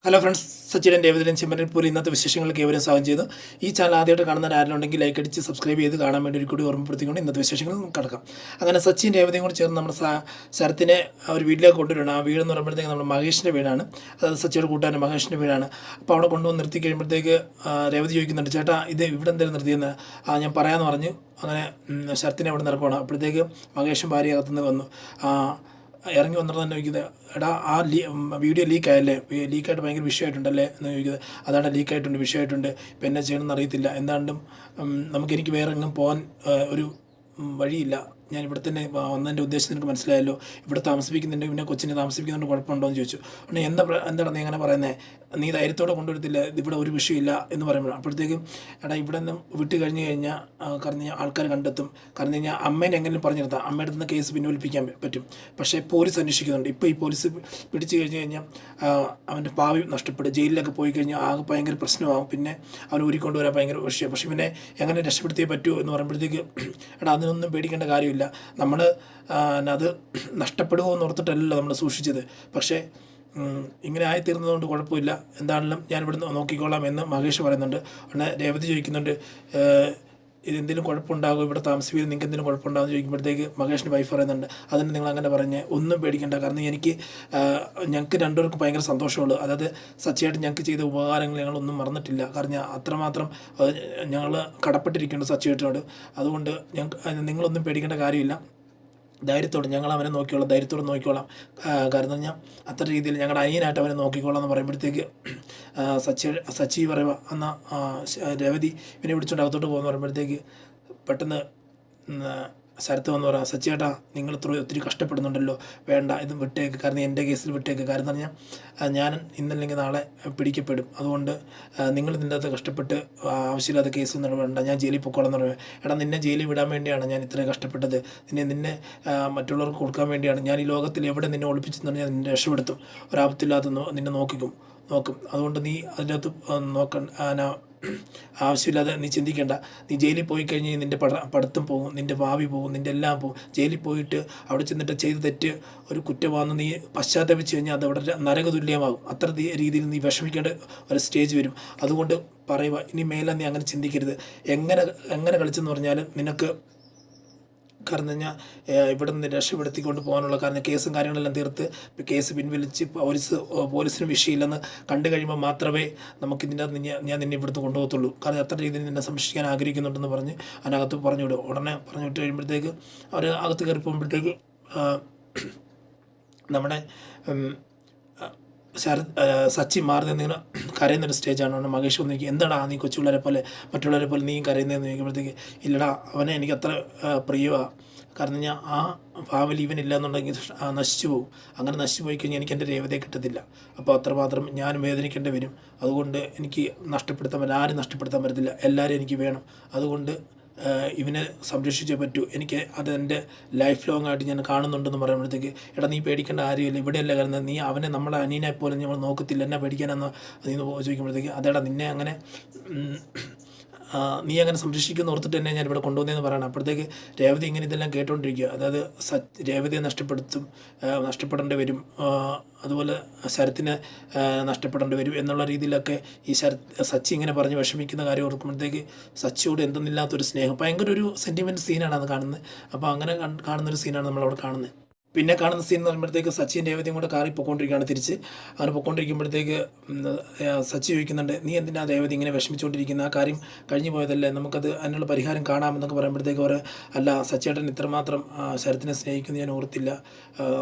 Hello friends, Sachin രേവതിരൻ ചെമ്മനിൽ പോലും ഇന്നത്തെ വിശേഷങ്ങൾക്ക് ഏവരും സ്വാഗതം ചെയ്തു. ഈ ചാനൽ ആദ്യമായിട്ട് കാണുന്ന ആരെങ്കിലും ലൈക്ക് അടിച്ച് സബ്സ്ക്രൈബ് ചെയ്ത് കാണാൻ വേണ്ടി ഒരു കൂടി ഓർമ്മപ്പെടുത്തിക്കൊണ്ട് ഇന്നത്തെ വിശേഷങ്ങൾ കിടക്കാം. അങ്ങനെ സച്ചിൻ രേവതിയും കൂടി ചേർന്ന് നമ്മുടെ ശരത്തിനെ ഒരു വീട്ടിലേക്ക് കൊണ്ടുവരണം. ആ വീടെന്ന് പറയുമ്പോഴത്തേക്ക് നമ്മുടെ മഹേഷിൻ്റെ വീടാണ്, അതായത് സച്ചിയുടെ കൂട്ടുകാരൻ മഹേഷിൻ്റെ വീടാണ്. അപ്പോൾ അവിടെ കൊണ്ടുവന്ന് നിർത്തി കഴിയുമ്പോഴത്തേക്ക് രേവതി ചോദിക്കുന്നുണ്ട്, ചേട്ടാ ഇത് ഇവിടെ എന്തെങ്കിലും നിർത്തിയെന്ന്. ഞാൻ പറയാമെന്ന് പറഞ്ഞു. അങ്ങനെ ശരത്തിനെ അവിടെ നിറക്കണം. അപ്പോഴത്തേക്ക് മഹേഷും ഭാര്യ അകത്തുനിന്ന് വന്നു. ഇറങ്ങി വന്നിട്ട് തന്നെ ചോദിക്കുന്നത്, എടാ ആ വീഡിയോ ലീക്കായല്ലേ, ലീക്കായിട്ട് ഭയങ്കര വിഷയമായിട്ടുണ്ടല്ലേ എന്ന് ചോദിക്കുന്നത്. അതാണ് ലീക്കായിട്ടുണ്ട്, വിഷയമായിട്ടുണ്ട്, ഇപ്പം എന്നെ ചെയ്യണമെന്ന് അറിയത്തില്ല. എന്താണ്ടും എനിക്ക് വേറെ എങ്ങും പോകാൻ ഒരു വഴിയില്ല. ഞാൻ ഇവിടെ തന്നെ വന്നതിൻ്റെ ഉദ്ദേശം എനിക്ക് മനസ്സിലായല്ലോ. ഇവിടെ താമസിപ്പിക്കുന്നുണ്ട്, പിന്നെ കൊച്ചിനെ താമസിപ്പിക്കുന്നുണ്ട്, കുഴപ്പമുണ്ടോ എന്ന് ചോദിച്ചു. ഉടനെ എന്താണ് നീ അങ്ങനെ പറയുന്നത്, നീ ധൈര്യത്തോടെ കൊണ്ടുവരത്തില്ല, ഇവിടെ ഒരു വിഷയമില്ല എന്ന് പറയുമ്പോൾ അപ്പോഴത്തേക്കും എടാ ഇവിടെ നിന്ന് വിട്ട് കഴിഞ്ഞ് കഴിഞ്ഞാൽ കാരണം ആൾക്കാർ കണ്ടെത്തും. കാരണം കഴിഞ്ഞാൽ അമ്മേനെ എങ്ങനെയും പറഞ്ഞു നിർത്താം, അമ്മയുടെ നിന്ന് കേസ് പിൻവലിപ്പിക്കാൻ പറ്റും. പക്ഷേ പോലീസ് അന്വേഷിക്കുന്നുണ്ട്. ഇപ്പോൾ ഈ പോലീസ് പിടിച്ചു കഴിഞ്ഞ് കഴിഞ്ഞാൽ അവൻ്റെ ഭാവി നഷ്ടപ്പെടും. ജയിലിലൊക്കെ പോയി കഴിഞ്ഞാൽ ആകെ ഭയങ്കര പ്രശ്നമാകും. പിന്നെ അവൻ ഊരിക്കൊണ്ടുവരാൻ ഭയങ്കര വിഷയം. പക്ഷേ പിന്നെ എങ്ങനെ രക്ഷപ്പെടുത്തിയേ പറ്റൂ എന്ന് പറയുമ്പോഴത്തേക്ക് എടാ അതിനൊന്നും പേടിക്കേണ്ട കാര്യമില്ല. നമ്മൾ അത് നഷ്ടപ്പെടുമോ എന്ന് ഓർത്തിട്ടല്ലല്ലോ നമ്മൾ സൂക്ഷിച്ചത്. പക്ഷേ ഇങ്ങനെ ആയിത്തീർന്നതുകൊണ്ട് കുഴപ്പമില്ല, എന്താണെങ്കിലും ഞാൻ ഇവിടുന്ന് നോക്കിക്കോളാം എന്ന് മഹേഷ് പറയുന്നുണ്ട്. ഉടനെ രേവതി ചോദിക്കുന്നുണ്ട്, ഇതെന്തെങ്കിലും കുഴപ്പമുണ്ടാകും, ഇവിടെ താമസിപ്പിക്കുന്നത് നിങ്ങൾക്ക് എന്തെങ്കിലും കുഴപ്പമുണ്ടാകുമെന്ന് ചോദിക്കുമ്പോഴത്തേക്ക് മഹേഷിൻ്റെ വൈഫ് പറയുന്നുണ്ട്, അതിന് നിങ്ങൾ അങ്ങനെ പറഞ്ഞ് ഒന്നും പേടിക്കേണ്ട. കാരണം ഞങ്ങൾക്ക് രണ്ടുപേർക്കും ഭയങ്കര സന്തോഷമുള്ളൂ. അതായത് സച്ചിയായിട്ട് ഞങ്ങൾക്ക് ചെയ്ത ഉപകാരങ്ങൾ ഞങ്ങളൊന്നും മറന്നിട്ടില്ല. കാരണം അത്രമാത്രം ഞങ്ങൾ കടപ്പെട്ടിരിക്കുന്നു സച്ചിയായിട്ടോട്. അതുകൊണ്ട് നിങ്ങളൊന്നും പേടിക്കേണ്ട കാര്യമില്ല, ധൈര്യത്തോടെ ഞങ്ങൾ അവനെ നോക്കിക്കോളാം, ധൈര്യത്തോടെ നോക്കിക്കോളാം. കാരണം ഞാൻ അത്ര രീതിയിൽ ഞങ്ങളുടെ അനിയനായിട്ട് അവനെ നോക്കിക്കോളാം എന്ന് പറയുമ്പോഴത്തേക്ക് സച്ചി പറയുക എന്നാൽ രേവതി ഇവനെ പിടിച്ചുകൊണ്ട് അകത്തോട്ട് പോകുമെന്ന് പറയുമ്പോഴത്തേക്ക് പെട്ടെന്ന് ശരത്ത് വന്ന് പറയാം, സച്ചിയേട്ടാ നിങ്ങൾ ഒത്തിരി കഷ്ടപ്പെടുന്നുണ്ടല്ലോ, വേണ്ട ഇത് വിട്ടേക്ക്, കാരണം എൻ്റെ കേസിൽ വിട്ടേക്ക്. കാരണം എന്ന് പറഞ്ഞാൽ ഞാൻ ഇന്നല്ലെങ്കിൽ നാളെ പിടിക്കപ്പെടും. അതുകൊണ്ട് നിങ്ങൾ ഇതിൻ്റെ അകത്ത് കഷ്ടപ്പെട്ട് ആവശ്യമില്ലാത്ത കേസ് വേണ്ട, ഞാൻ ജയിലിൽ പൊക്കോളാം എന്ന് പറയുന്നത്. എടാ നിന്നെ ജയിലിൽ വിടാൻ വേണ്ടിയാണ് ഞാൻ ഇത്രയും കഷ്ടപ്പെട്ടത്, നിന്നെ മറ്റുള്ളവർക്ക് കൊടുക്കാൻ വേണ്ടിയാണ്. ഞാൻ ഈ ലോകത്തിൽ എവിടെ നിന്നെ ഒളിപ്പിച്ചെന്ന് ഞാൻ നിന്നെ രക്ഷപ്പെടുത്തും, ഒരാപത്തില്ലാത്ത നിന്നെ നോക്കും. അതുകൊണ്ട് നീ അതിനകത്ത് ആവശ്യമില്ലാതെ നീ ചിന്തിക്കേണ്ട. നീ ജയിലിൽ പോയി കഴിഞ്ഞ് നിൻ്റെ പഠിത്തം പോകും, നിൻ്റെ ഭാവി പോകും, നിൻ്റെ എല്ലാം പോകും. ജയിലിൽ പോയിട്ട് അവിടെ ചെന്നിട്ട് ചെയ്ത് തെറ്റ് ഒരു കുറ്റമാണെന്ന് നീ പശ്ചാത്തപിച്ച് കഴിഞ്ഞാൽ അത് അവിടെ നരകതുല്യമാകും. അത്ര രീതിയിൽ നീ വിഷമിക്കേണ്ട ഒരു സ്റ്റേജ് വരും. അതുകൊണ്ട് പറയുക, ഇനി മേലെ നീ അങ്ങനെ ചിന്തിക്കരുത്. എങ്ങനെ കളിച്ചെന്ന് പറഞ്ഞാലും നിനക്ക് കാരണം കഴിഞ്ഞാൽ ഇവിടെ നിന്ന് രക്ഷപ്പെടുത്തിക്കൊണ്ട് പോകാനുള്ള കാരണം കേസും കാര്യങ്ങളെല്ലാം തീർത്ത് കേസ് പിൻവലിച്ച് പോലീസിന് വിഷയമില്ലെന്ന് കണ്ടു കഴിയുമ്പോൾ മാത്രമേ നമുക്കിതിൻ്റെ ഞാൻ നിന്നെ ഇവിടുന്ന് കൊണ്ടുപോകത്തുള്ളൂ. കാരണം അത്ര രീതിയിൽ നിന്നെ സംരക്ഷിക്കാൻ ആഗ്രഹിക്കുന്നുണ്ടെന്ന് പറഞ്ഞ് അതിനകത്ത് പറഞ്ഞു വിടും. ഉടനെ പറഞ്ഞു വിട്ട് കഴിയുമ്പോഴത്തേക്ക് അവർ അകത്ത് കയറി പോകുമ്പോഴത്തേക്ക് നമ്മുടെ സച്ചി മാറി നിന്നിങ്ങനെ കരയുന്നൊരു സ്റ്റേജാണ്. മഹേഷ് വന്ന് ചോദിക്കും, എന്താടാ നീ കൊച്ചുപിള്ളേരെ പോലെ മറ്റുള്ളവരെ പോലെ നീയും കരയുന്നതെന്ന് ചോദിക്കുമ്പോഴത്തേക്ക്, ഇല്ലടാ അവനെ എനിക്ക് അത്ര പ്രിയമാണ്. കാരണം ഞാൻ ആ ഫാമിലി ഇവനില്ല എന്നുണ്ടെങ്കിൽ നശിച്ചു പോകും. അങ്ങനെ നശിച്ചു പോയി കഴിഞ്ഞാൽ എനിക്ക് എൻ്റെ രേവതയെ കിട്ടത്തില്ല. അപ്പോൾ അത്രമാത്രം ഞാൻ വേദനിക്കേണ്ടി വരും. അതുകൊണ്ട് എനിക്ക് ആരും നഷ്ടപ്പെടുത്താൻ പറ്റത്തില്ല, എല്ലാവരും എനിക്ക് വേണം. അതുകൊണ്ട് ഇവനെ സംരക്ഷിച്ചേ പറ്റൂ. എനിക്ക് അതെൻ്റെ ലൈഫ് ലോങ് ആയിട്ട് ഞാൻ കാണുന്നുണ്ടെന്ന് പറയുമ്പോഴത്തേക്ക്, എടാ നീ പേടിക്കേണ്ട കാര്യമില്ല, ഇവിടെയല്ല കാരണം നീ അവനെ നമ്മളെ അനിയനെ പോലെ നമ്മൾ നോക്കത്തില്ല, എന്നെ പേടിക്കാനെന്ന് നീ ചോദിക്കുമ്പോഴത്തേക്ക്, അതേടാ നിന്നെ അങ്ങനെ നീ അങ്ങനെ സംരക്ഷിക്കുന്ന ഓർത്തിട്ട് തന്നെ ഞാൻ ഇവിടെ കൊണ്ടുവന്നതെന്ന് പറയണം. അപ്പോഴത്തേക്ക് രേവതി ഇങ്ങനെ ഇതെല്ലാം കേട്ടുകൊണ്ടിരിക്കുക. അതായത് രേവതിയെ നഷ്ടപ്പെടേണ്ടി വരും, അതുപോലെ ശരത്തിനെ നഷ്ടപ്പെടേണ്ടി വരും എന്നുള്ള രീതിയിലൊക്കെ ഈ സച്ചി ഇങ്ങനെ പറഞ്ഞ് വിഷമിക്കുന്ന കാര്യം ഓർക്കുമ്പോഴത്തേക്ക് സച്ചിയോട് എന്തെന്നില്ലാത്തൊരു സ്നേഹം, ഭയങ്കര ഒരു സെൻറ്റിമെൻറ്റ് സീനാണ് അത് കാണുന്നത്. അപ്പോൾ അങ്ങനെ കാണുന്നൊരു സീനാണ് നമ്മളവിടെ കാണുന്നത്. പിന്നെ കാണുന്ന സീൻ എന്ന് പറയുമ്പോഴത്തേക്ക് സച്ചിൻ രേവതിയും കൂടെ കാറിൽ പൊയ്ക്കൊണ്ടിരിക്കുകയാണ് തിരിച്ച്. അങ്ങനെ പൊയ്ക്കൊണ്ടിരിക്കുമ്പോഴത്തേക്ക് സച്ചി ചോദിക്കുന്നുണ്ട്, നീ എന്തിനാ രേവതി ഇങ്ങനെ വിഷമിച്ചുകൊണ്ടിരിക്കുന്നത്, ആ കാര്യം കഴിഞ്ഞു പോയതല്ലേ, നമുക്കത് അതിനുള്ള പരിഹാരം കാണാമെന്നൊക്കെ പറയുമ്പോഴത്തേക്ക് അല്ല സച്ചിയേട്ടൻ ഇത്രമാത്രം ശരത്തിനെ സ്നേഹിക്കുന്നത് ഞാൻ ഓർത്തില്ല,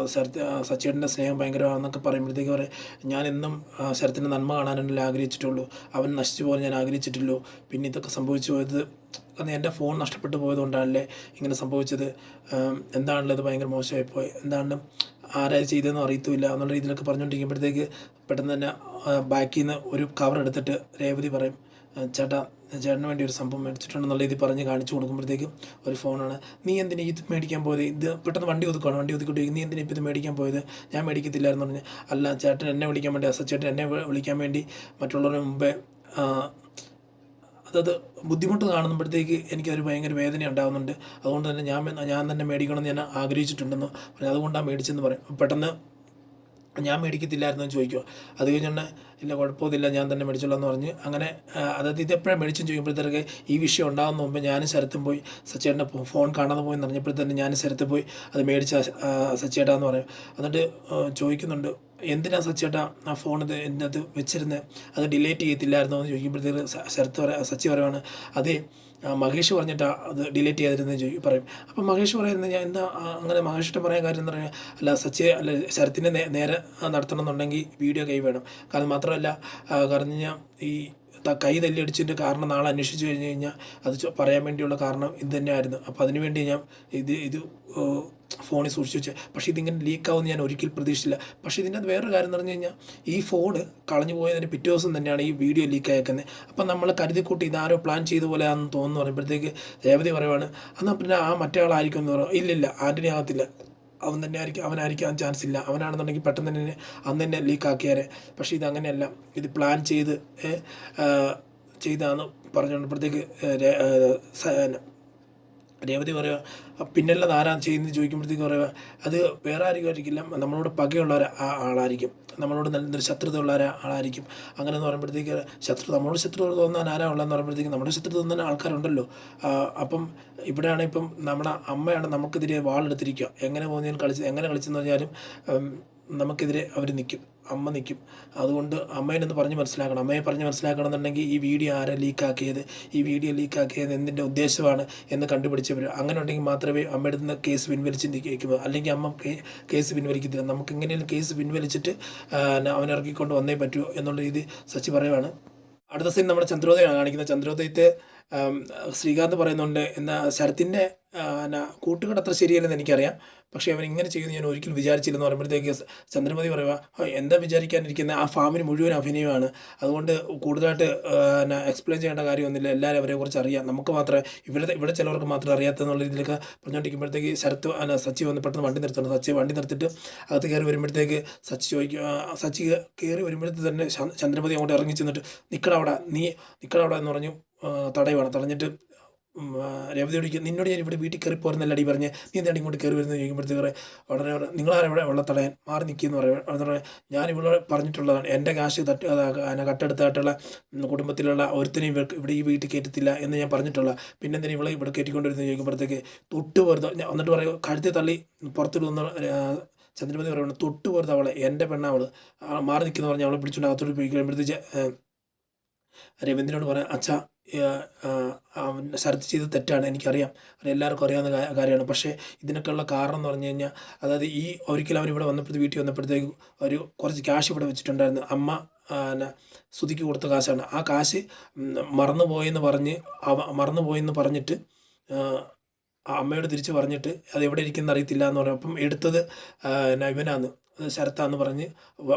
സച്ചിയേട്ടൻ്റെ സ്നേഹം ഭയങ്കരമാണെന്നൊക്കെ പറയുമ്പോഴത്തേക്ക് ഞാൻ എന്നും ശരത്തിൻ്റെ നന്മ കാണാനല്ലേ ആഗ്രഹിച്ചിട്ടുള്ളൂ, അവൻ നശിച്ചു പോകാൻ ഞാൻ ആഗ്രഹിച്ചിട്ടുള്ളൂ. പിന്നെ ഇതൊക്കെ സംഭവിച്ചു പോയത് കാരണം എൻ്റെ ഫോൺ നഷ്ടപ്പെട്ടു പോയതുകൊണ്ടാണല്ലേ ഇങ്ങനെ സംഭവിച്ചത്, എന്താണല്ലോ ഇത് ഭയങ്കര മോശമായിപ്പോയി, എന്താണെങ്കിലും ആരാ ചെയ്തതെന്ന് അറിയത്തുമില്ല എന്നുള്ള രീതിയിലൊക്കെ പറഞ്ഞുകൊണ്ടിരിക്കുമ്പോഴത്തേക്ക് പെട്ടെന്ന് തന്നെ ബാക്കിൽ നിന്ന് ഒരു കവർ എടുത്തിട്ട് രേവതി പറയും, ചേട്ടന് വേണ്ടി ഒരു സംഭവം മേടിച്ചിട്ടുണ്ടെന്നുള്ള രീതിയിൽ പറഞ്ഞ് കാണിച്ചു കൊടുക്കുമ്പോഴത്തേക്കും ഒരു ഫോണാണ്. നീ എന്തിനാ ഇത് മേടിക്കാൻ പോയത്, ഇത് പെട്ടെന്ന് വണ്ടി ഒതുക്കിട്ട് നീ എന്തിനാ ഇപ്പോൾ ഇത് മേടിക്കാൻ പോയത്, ഞാൻ മേടിക്കത്തില്ലായിരുന്നു പറഞ്ഞ്, അല്ല ചേട്ടൻ എന്നെ വിളിക്കാൻ വേണ്ടി ചേട്ടൻ എന്നെ വിളിക്കാൻ വേണ്ടി മറ്റുള്ളവരുടെ മുമ്പേ അതത് ബുദ്ധിമുട്ട് കാണുമ്പോഴത്തേക്ക് എനിക്കതൊരു ഭയങ്കര വേദന ഉണ്ടാകുന്നുണ്ട്. അതുകൊണ്ട് തന്നെ ഞാൻ തന്നെ മേടിക്കണമെന്ന് ഞാൻ ആഗ്രഹിച്ചിട്ടുണ്ടെന്ന് പറഞ്ഞു, അതുകൊണ്ടാണ് മേടിച്ചെന്ന് പറയും. പെട്ടെന്ന് ഞാൻ മേടിക്കത്തില്ലായിരുന്നു എന്ന് ചോദിക്കുക. അത് കഴിഞ്ഞുകൊണ്ട് ഇല്ല കുഴപ്പമൊന്നുമില്ല ഞാൻ തന്നെ മേടിച്ചോളാം എന്ന് പറഞ്ഞ് അങ്ങനെ അതായത് ഇതെപ്പോഴും മേടിച്ചെന്ന് ചോദിക്കുമ്പോഴത്തേക്ക് ഈ വിഷയം ഉണ്ടാകുന്ന മുമ്പ് ഞാനും ശരത്തും പോയി സച്ചേട്ടൻ്റെ ഫോൺ കാണാതെ പോയി പറഞ്ഞപ്പോഴത്തേന് ഞാനും ശരത്ത് പോയി അത് മേടിച്ച സച്ചേട്ടാ എന്ന് പറയും. എന്നിട്ട് ചോദിക്കുന്നുണ്ട് എന്തിനാ സച്ചേട്ടാ ആ ഫോൺ ഇത് എൻ്റെ അത് വെച്ചിരുന്നത്, അത് ഡിലീറ്റ് ചെയ്യത്തില്ലായിരുന്നോ എന്ന് ചോദിക്കുമ്പോഴത്തേക്ക് സച്ചി പറയുവാണ് അതേ മഹേഷ് പറഞ്ഞിട്ടാണ് അത് ഡിലീറ്റ് ചെയ്യാതിരുന്നത് പറയും. അപ്പം മഹേഷ് പറയുന്നത് ഞാൻ എന്താ അങ്ങനെ മഹേഷിൻ്റെ പറയാൻ കാര്യം എന്ന് പറഞ്ഞാൽ അല്ല അല്ല ശരത്തിൻ്റെ നേരെ നടത്തണം എന്നുണ്ടെങ്കിൽ വീഡിയോ കൈ വേണം. കാരണം മാത്രമല്ല കാരണം ഞാൻ ഈ കൈ തല്ലി അടിച്ചതിൻ്റെ കാരണം നാളെ അന്വേഷിച്ച് കഴിഞ്ഞ് കഴിഞ്ഞാൽ അത് പറയാൻ വേണ്ടിയുള്ള കാരണം ഇത് തന്നെയായിരുന്നു. അപ്പോൾ അതിനുവേണ്ടി ഞാൻ ഇത് ഫോണിൽ സൂക്ഷിച്ച് വെച്ച്, പക്ഷേ ഇതിങ്ങനെ ലീക്കാവുമെന്ന് ഞാൻ ഒരിക്കലും പ്രതീക്ഷിച്ചില്ല. പക്ഷേ ഇതിൻ്റെ അത് വേറൊരു കാര്യം എന്ന് പറഞ്ഞു കഴിഞ്ഞാൽ ഈ ഫോണ് കളഞ്ഞു പോയതിന് പിറ്റേ ദിവസം തന്നെയാണ് ഈ വീഡിയോ ലീക്ക് അയക്കുന്നത്. അപ്പം നമ്മൾ കരുതിക്കൂട്ടി ഇതാരോ പ്ലാൻ ചെയ്ത പോലെ ആണെന്ന് തോന്നുന്നു പറയുമ്പോഴത്തേക്ക് രേവതി പറയുവാണ് എന്നാൽ പിന്നെ ആ മറ്റേ ആളായിരിക്കും എന്ന് പറയും. ഇല്ലില്ല ആൻ്റണി ആകത്തില്ല, അവൻ തന്നെ ആയിരിക്കും, അവനായിരിക്കാൻ ചാൻസ് ഇല്ല. അവനാണെന്നുണ്ടെങ്കിൽ പെട്ടെന്ന് തന്നെ അന്ന് തന്നെ ലീക്കാക്കിയാരെ. പക്ഷേ ഇതങ്ങനെയല്ല, ഇത് പ്ലാൻ ചെയ്താന്ന് പറഞ്ഞുകൊണ്ടപ്പോഴത്തേക്ക് രേവതി പറയുക പിന്നെല്ലാം ആരാ ചെയ്യുന്നത് ചോദിക്കുമ്പോഴത്തേക്ക് പറയുക അത് വേറെ ആയിരിക്കില്ല, നമ്മളോട് പകയുള്ള ആളായിരിക്കും, നമ്മളോട് നല്ലൊരു ശത്രുതയുള്ള ആളായിരിക്കും. അങ്ങനെ എന്ന് പറയുമ്പോഴത്തേക്ക് നമ്മളോട് ശത്രുത തോന്നാൻ ആരാ ഉള്ളതെന്ന് പറയുമ്പോഴത്തേക്ക് നമ്മുടെ ശത്രുത തോന്നുന്ന ആൾക്കാരുണ്ടല്ലോ. അപ്പം ഇവിടെയാണ് ഇപ്പം നമ്മുടെ അമ്മയാണ് നമുക്കെതിരെ വാളെടുത്തിരിക്കുക. എങ്ങനെ കളിച്ചെന്ന് പറഞ്ഞാലും നമുക്കെതിരെ അവർ നിൽക്കും, അമ്മ നിൽക്കും. അതുകൊണ്ട് അമ്മേനൊന്ന് പറഞ്ഞ് മനസ്സിലാക്കണം. അമ്മയെ പറഞ്ഞ് മനസ്സിലാക്കണമെന്നുണ്ടെങ്കിൽ ഈ വീഡിയോ ആരെ ലീക്കാക്കിയത്, ഈ വീഡിയോ ലീക്കാക്കിയത് എന്തിൻ്റെ ഉദ്ദേശമാണ് എന്ന് കണ്ടുപിടിച്ചവർ. അങ്ങനെ ഉണ്ടെങ്കിൽ മാത്രമേ അമ്മയുടെ നിന്ന് കേസ് പിൻവലിച്ചിരിക്കുമ്പോൾ, അല്ലെങ്കിൽ അമ്മ കേസ് പിൻവലിക്കത്തില്ല. നമുക്ക് എങ്ങനെയും കേസ് പിൻവലിച്ചിട്ട് അവനിറക്കിക്കൊണ്ട് വന്നേ പറ്റൂ എന്നുള്ള രീതി സച്ചി പറയുവാണ്. അടുത്ത സീൻ നമ്മുടെ ചന്ദ്രോദയമാണ് കാണിക്കുന്നത്. ചന്ദ്രോദയത്തെ ശ്രീകാന്ത് പറയുന്നുണ്ട് എന്നാൽ ശരത്തിൻ്റെ കൂട്ടുകെട്ട് അത്ര ശരിയല്ലെന്ന് എനിക്കറിയാം, പക്ഷേ അവൻ ഇങ്ങനെ ചെയ്യുമെന്ന് ഞാൻ ഒരിക്കലും വിചാരിച്ചില്ലെന്ന് പറയുമ്പോഴത്തേക്ക് ചന്ദ്രമതി പറയുക എന്താ വിചാരിക്കാനിരിക്കുന്നത്, ആ ഫാമിന് മുഴുവൻ അഭിനയമാണ്, അതുകൊണ്ട് കൂടുതലായിട്ട് എക്സ്പ്ലെയിൻ ചെയ്യേണ്ട കാര്യമൊന്നുമില്ല, എല്ലാവരും അവരെക്കുറിച്ച് അറിയാം, നമുക്ക് മാത്രമേ ഇവിടെ ചിലവർക്ക് മാത്രമേ അറിയാത്തെന്നുള്ള രീതിയിലൊക്കെ പറഞ്ഞുകൊണ്ടിരിക്കുമ്പോഴത്തേക്ക് സച്ചി വന്ന് പെട്ടെന്ന് വണ്ടി നിർത്തണം. സച്ചി വണ്ടി നിർത്തിയിട്ട് അകത്ത് കയറി വരുമ്പോഴത്തേക്ക് സച്ചി കയറി വരുമ്പോഴത്തേക്ക് തന്നെ ചന്ദ്രമതി അങ്ങോട്ട് ഇറങ്ങി ചെന്നിട്ട് നിൽക്കട അവിടെ എന്ന് പറഞ്ഞു തടഞ്ഞിട്ട് രേവതിയോട് നിന്നോട് ഞാൻ ഇവിടെ വീട്ടിൽ കയറി പോരുന്നല്ല അടി പറഞ്ഞ് നീ എന്താണ് ഇങ്ങോട്ട് കയറി വരുന്നത് ചോദിക്കുമ്പോഴത്തേക്ക് വളരെ നിങ്ങളാരെവിടെ വെള്ളത്തടയാൻ മാറി നിൽക്കിയെന്ന് പറയാം. ഞാൻ ഇവിടെ പറഞ്ഞിട്ടുള്ളതാണ് എൻ്റെ കാശ് കട്ടെടുത്തായിട്ടുള്ള കുടുംബത്തിലുള്ള ഒരുത്തിനെയും ഇവിടെ ഈ വീട്ടിൽ കയറ്റത്തില്ല എന്ന് ഞാൻ പറഞ്ഞിട്ടുള്ള, പിന്നെന്തിനാ ഇവിടെ കയറ്റിക്കൊണ്ടിരുന്നത് ചോദിക്കുമ്പോഴത്തേക്ക് തൊട്ട് വെറുതെ എന്നിട്ട് പറയും കഴുത്തി തള്ളി പുറത്തിടുന്ന ചന്ദ്രമതി പറയുന്നത് തൊട്ട് വെറുതെ അവളെ എൻ്റെ പെണ്ണവൾ മാറി നിൽക്കുന്ന പറഞ്ഞ് അവളെ പിടിച്ചുകൊണ്ട് അകത്തോട്ട് പോയി കഴിയുമ്പോഴത്തേക്ക് രവീന്ദ്രനോട് പറയാം അച്ഛാ ശരത്ത് ചെയ്ത് തെറ്റാണ്, എനിക്കറിയാം, എല്ലാവർക്കും അറിയാവുന്ന കാര്യമാണ്. പക്ഷേ ഇതിനൊക്കെയുള്ള കാരണം എന്ന് പറഞ്ഞു കഴിഞ്ഞാൽ അതായത് ഈ ഒരിക്കലും അവരിവിടെ വീട്ടിൽ വന്നപ്പോഴത്തേക്ക് ഒരു കുറച്ച് ക്യാഷ് ഇവിടെ വെച്ചിട്ടുണ്ടായിരുന്നു. അമ്മ ശ്രുതിക്ക് കൊടുത്ത കാശാണ്. ആ കാശ് മറന്നുപോയെന്ന് പറഞ്ഞിട്ട് അമ്മയോട് തിരിച്ച് പറഞ്ഞിട്ട് അത് എവിടെ ഇരിക്കുന്ന അറിയത്തില്ല എന്ന് പറയും. അപ്പം എടുത്തത് ഇവനാന്ന് ശരത്താന്ന് പറഞ്ഞ്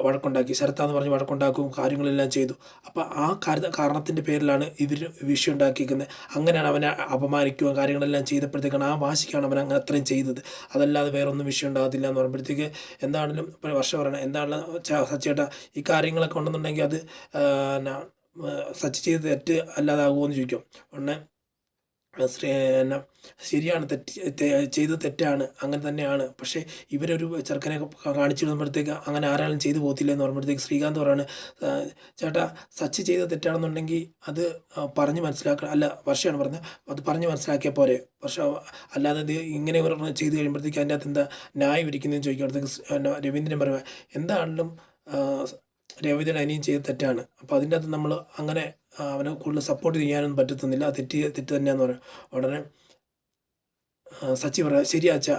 വഴക്കുണ്ടാക്കും, കാര്യങ്ങളെല്ലാം ചെയ്തു. അപ്പോൾ ആ കാരണത്തിൻ്റെ പേരിലാണ് ഇവർ വിഷയം ഉണ്ടാക്കിയിരിക്കുന്നത്. അങ്ങനെയാണ് അവനെ അപമാനിക്കുക കാര്യങ്ങളെല്ലാം ചെയ്തപ്പോഴത്തേക്കാണ് ആ വാശിക്കാണ് അവൻ അങ്ങനെ അത്രയും ചെയ്തത്. അതല്ലാതെ വേറെ ഒന്നും വിഷയം ഉണ്ടാകത്തില്ല എന്ന് പറയുമ്പോഴത്തേക്ക് എന്താണെങ്കിലും ഇപ്പോൾ വർഷം പറയണം എന്താണെങ്കിലും സച്ചേട്ടാ ഈ കാര്യങ്ങളൊക്കെ ഉണ്ടെന്നുണ്ടെങ്കിൽ അത് സച്ചി ചെയ്ത് തെറ്റ് അല്ലാതാകുമോ എന്ന് ചോദിക്കും. ഉടനെ ശരിയാണ്, ചെയ്ത് തെറ്റാണ്, അങ്ങനെ തന്നെയാണ്. പക്ഷേ ഇവരൊരു ചെറുക്കനെ കാണിച്ചിടുമ്പോഴത്തേക്ക് അങ്ങനെ ആരാളും ചെയ്തു പോകത്തില്ല എന്ന് പറയുമ്പോഴത്തേക്ക് ശ്രീകാന്ത് പറയാണ് ചേട്ടാ സച്ചി ചെയ്ത് തെറ്റാണെന്നുണ്ടെങ്കിൽ അത് പറഞ്ഞ് മനസ്സിലാക്കുക, അല്ല വർഷയാണ് പറഞ്ഞത്, അത് പറഞ്ഞ് മനസ്സിലാക്കിയാൽ പോരെ വർഷ, അല്ലാതെ ഇത് ഇങ്ങനെ ചെയ്ത് കഴിയുമ്പോഴത്തേക്ക് അതിൻ്റെ അകത്ത് എന്താ ന്യായം ഇരിക്കുന്നതെന്ന് ചോദിക്കുമ്പോഴത്തേക്ക് രവീന്ദ്രൻ പറയുക എന്താണെങ്കിലും രവീന്ദ്രൻ അനിയും ചെയ്ത് തെറ്റാണ്. അപ്പോൾ അതിൻ്റെ അകത്ത് നമ്മൾ അങ്ങനെ അവനെ കൂടുതൽ സപ്പോർട്ട് ചെയ്യാനൊന്നും പറ്റത്തുന്നില്ല, തെറ്റ് തന്നെയാന്ന് പറയും. ഉടനെ സച്ചി പറയാം ശരി അച്ഛ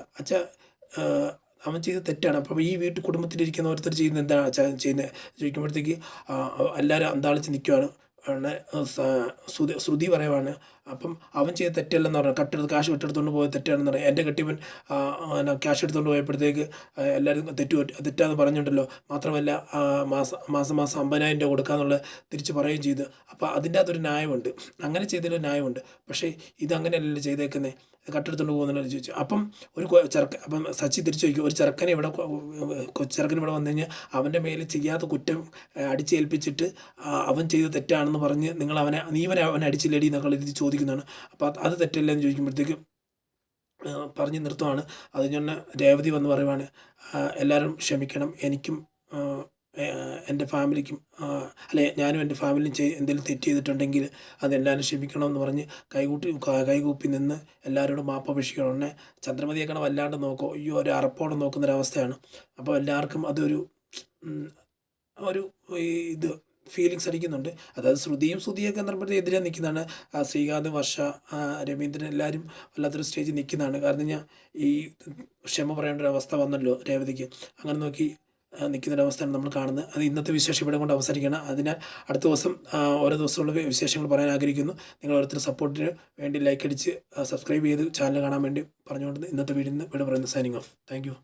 അവൻ ചെയ്ത് തെറ്റാണ്. അപ്പം ഈ കുടുംബത്തിലിരിക്കുന്ന ഓരോരുത്തർ ചെയ്യുന്നത് എന്താണ് അച്ഛാ ചെയ്യുന്നത് ചോദിക്കുമ്പോഴത്തേക്ക് എല്ലാവരും അന്താളിച്ച് നിൽക്കുവാണ്. ഉടനെ ശ്രുതി പറയുവാണ് അപ്പം അവൻ ചെയ്ത തെറ്റല്ലെന്ന് പറഞ്ഞു, കാശ് കെട്ടെടുത്തുകൊണ്ട് പോയത് തെറ്റാണെന്ന് പറയാം. എൻ്റെ കെട്ടിയവൻ ക്യാഷ് എടുത്തുകൊണ്ട് പോയപ്പോഴത്തേക്ക് എല്ലാവരും തെറ്റാന്ന് പറഞ്ഞിട്ടുണ്ടല്ലോ, മാത്രമല്ല മാസം 50,000 രൂപ കൊടുക്കാന്നുള്ള തിരിച്ച് പറയുകയും ചെയ്തു. അപ്പോൾ അതിൻ്റെ അകത്തൊരു ന്യായമുണ്ട്, അങ്ങനെ ചെയ്തതിൽ ന്യായമുണ്ട്. പക്ഷേ ഇതങ്ങനെയല്ലല്ലോ ചെയ്തേക്കുന്നത്, കട്ടെടുത്തുകൊണ്ട് പോകുന്നല്ലോ ചോദിച്ചു. അപ്പം അപ്പം സച്ചി തിരിച്ചു ചോദിക്കും ഒരു ചെറുക്കനെ ഇവിടെ വന്നു കഴിഞ്ഞാൽ അവൻ്റെ മേലെ ചെയ്യാത്ത കുറ്റം അടിച്ചേൽപ്പിച്ചിട്ട് അവൻ ചെയ്ത് തെറ്റാണെന്ന് പറഞ്ഞ് അവനെ അടിച്ചില്ലേടി എന്നൊക്കെ രീതി ചോദിക്കുന്നതാണ്. അപ്പോൾ അത് തെറ്റല്ലേ എന്ന് ചോദിക്കുമ്പോഴത്തേക്ക് പറഞ്ഞ് നിർത്തുവാണ്. അത് ഞാൻ രേവതി വന്ന് പറയുവാണ് എല്ലാവരും ക്ഷമിക്കണം, എനിക്കും എൻ്റെ ഫാമിലിക്കും അല്ലെ ഞാനും എൻ്റെ ഫാമിലിയും എന്തെങ്കിലും തെറ്റ് ചെയ്തിട്ടുണ്ടെങ്കിൽ അതെല്ലാവരും ക്ഷമിക്കണമെന്ന് പറഞ്ഞ് കൈകൂപ്പി നിന്ന് എല്ലാവരോടും മാപ്പപേക്ഷിക്കണം. ഉടനെ ചന്ദ്രമതിയൊക്കെ വല്ലാണ്ട് നോക്കും, അയ്യോ ഒരു അറപ്പോടെ നോക്കുന്നൊരവസ്ഥയാണ്. അപ്പോൾ എല്ലാവർക്കും അതൊരു ഒരു ഇത് ഫീലിങ്സ് അടിക്കുന്നുണ്ട്. അതായത് ശ്രുതിയൊക്കെ പറയുമ്പോഴത്തേക്ക് എതിരെ നിൽക്കുന്നതാണ്. ശ്രീകാന്ത്, വർഷ, രവീന്ദ്രൻ എല്ലാവരും വല്ലാത്തൊരു സ്റ്റേജിൽ നിൽക്കുന്നതാണ്. കാരണം കഴിഞ്ഞാൽ ഈ ക്ഷമ പറയേണ്ട ഒരു അവസ്ഥ വന്നല്ലോ രേവതിക്ക്. അങ്ങനെ നോക്കി നിൽക്കുന്നൊരവസ്ഥയാണ് നമ്മൾ കാണുന്നത്. അത് ഇന്നത്തെ വിശേഷം ഇവിടെ കൊണ്ട് അവസാനിക്കുകയാണ്. അതിനാൽ അടുത്ത ദിവസം ഓരോ ദിവസമുള്ള വിശേഷങ്ങൾ പറയാൻ ആഗ്രഹിക്കുന്നു. നിങ്ങൾ ഓരോരുത്തർ സപ്പോർട്ടിന് വേണ്ടി ലൈക്ക് അടിച്ച് സബ്സ്ക്രൈബ് ചെയ്ത് ചാനൽ കാണാൻ വേണ്ടി പറഞ്ഞുകൊണ്ട് ഇന്നത്തെ വീഡിയോ ഇവിടെ പറയുന്നത് സൈനിങ് ഓഫ്. Thank you.